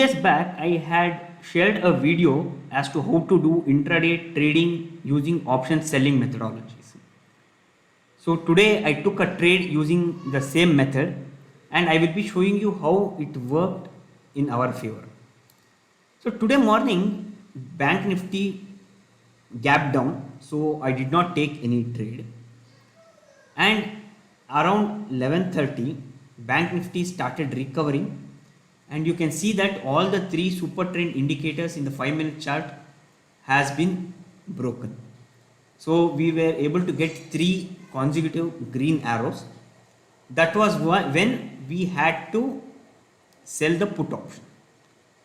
days back, I had shared a video as to how to do intraday trading using option selling methodologies. So today I took a trade using the same method and I will be showing you how it worked in our favor. So today morning, Bank Nifty gapped down, so I did not take any trade. And around 11:30, Bank Nifty started recovering, and you can see that all the three super trend indicators in the 5-minute chart has been broken. So we were able to get three consecutive green arrows. That was when we had to sell the put option.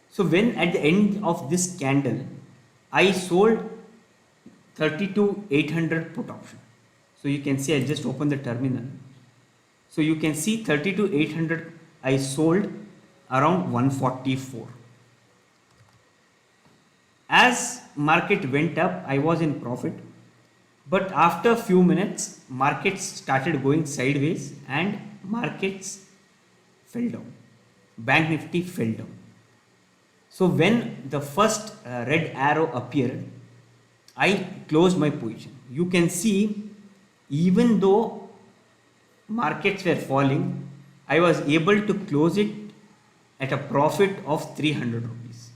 So when at the end of this candle, I sold 32,800 put option. So you can see I just opened the terminal. So you can see 32,800 I sold around 144. As market went up, I was in profit. But after a few minutes, markets started going sideways and markets fell down. Bank Nifty fell down. So when the first red arrow appeared, I closed my position. You can see even though markets were falling, I was able to close it at a profit of 300 rupees.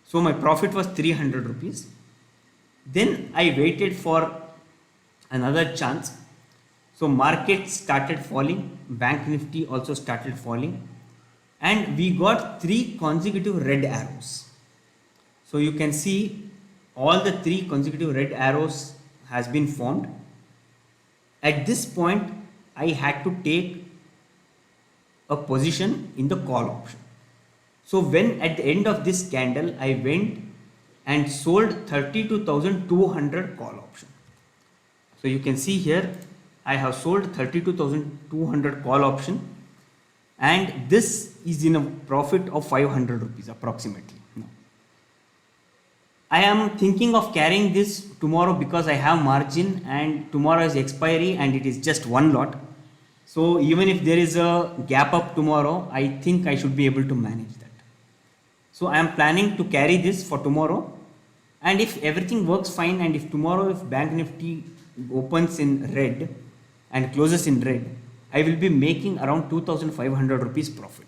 So my profit was 300 rupees. Then I waited for another chance. So markets started falling, Bank Nifty also started falling, and we got three consecutive red arrows. So you can see all the three consecutive red arrows has been formed. At this point, I had to take a position in the call option. So when at the end of this candle, I went and sold 32,200 call option. So you can see here, I have sold 32,200 call option, and this is in a profit of 500 rupees approximately. Now, I am thinking of carrying this tomorrow because I have margin and tomorrow is expiry and it is just one lot. So even if there is a gap up tomorrow, I think I should be able to manage that. So I am planning to carry this for tomorrow, and if everything works fine, and if tomorrow if Bank Nifty opens in red and closes in red, I will be making around 2,500 rupees profit.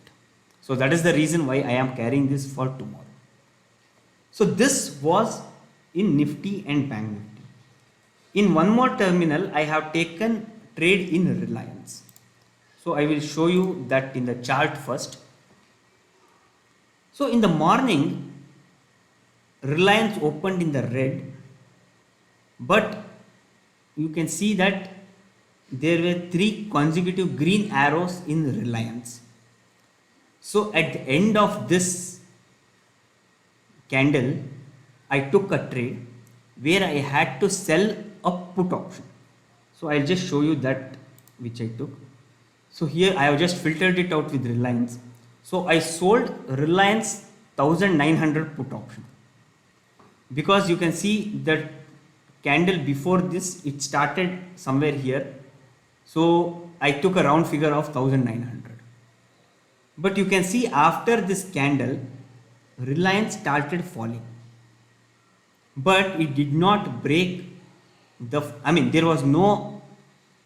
So that is the reason why I am carrying this for tomorrow. So this was in Nifty and Bank Nifty. In one more terminal, I have taken trade in Reliance. So I will show you that in the chart first. So in the morning, Reliance opened in the red, but you can see that there were three consecutive green arrows in Reliance. So at the end of this candle, I took a trade where I had to sell a put option. So I'll just show you that which I took. So here I have just filtered it out with Reliance. So I sold Reliance 1,900 put option, because you can see that candle before this, it started somewhere here. So I took a round figure of 1,900. But you can see after this candle, Reliance started falling. But it did not break there was no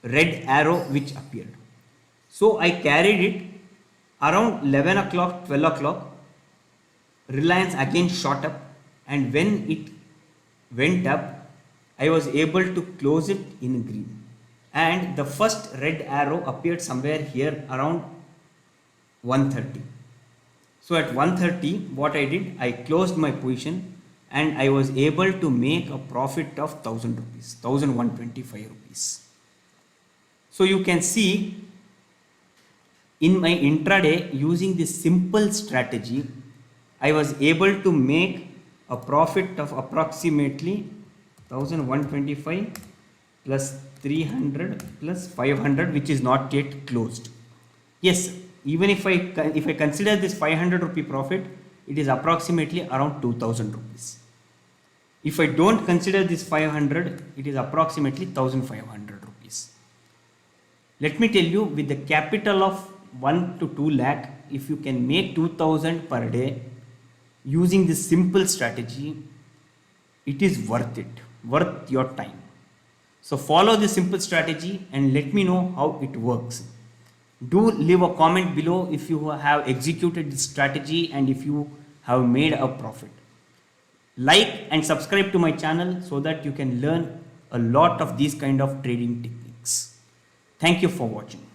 red arrow which appeared. So I carried it around 11 o'clock, 12 o'clock. Reliance again shot up, and when it went up, I was able to close it in green. And the first red arrow appeared somewhere here around 1:30. So at 1:30, what I did, I closed my position and I was able to make a profit of 1,000 rupees, 1,125 rupees. So you can see in my intraday, using this simple strategy, I was able to make a profit of approximately 1,125 plus 300 plus 500, which is not yet closed. Yes, even if I consider this 500 rupee profit, it is approximately around 2,000 rupees. If I don't consider this 500, it is approximately 1,500 rupees. Let me tell you, with the capital of 1 to 2 lakh, if you can make 2000 per day using this simple strategy, it is worth it, worth your time. So follow this simple strategy and let me know how it works. Do leave a comment below if you have executed this strategy and if you have made a profit. Like and subscribe to my channel so that you can learn a lot of these kind of trading techniques. Thank you for watching.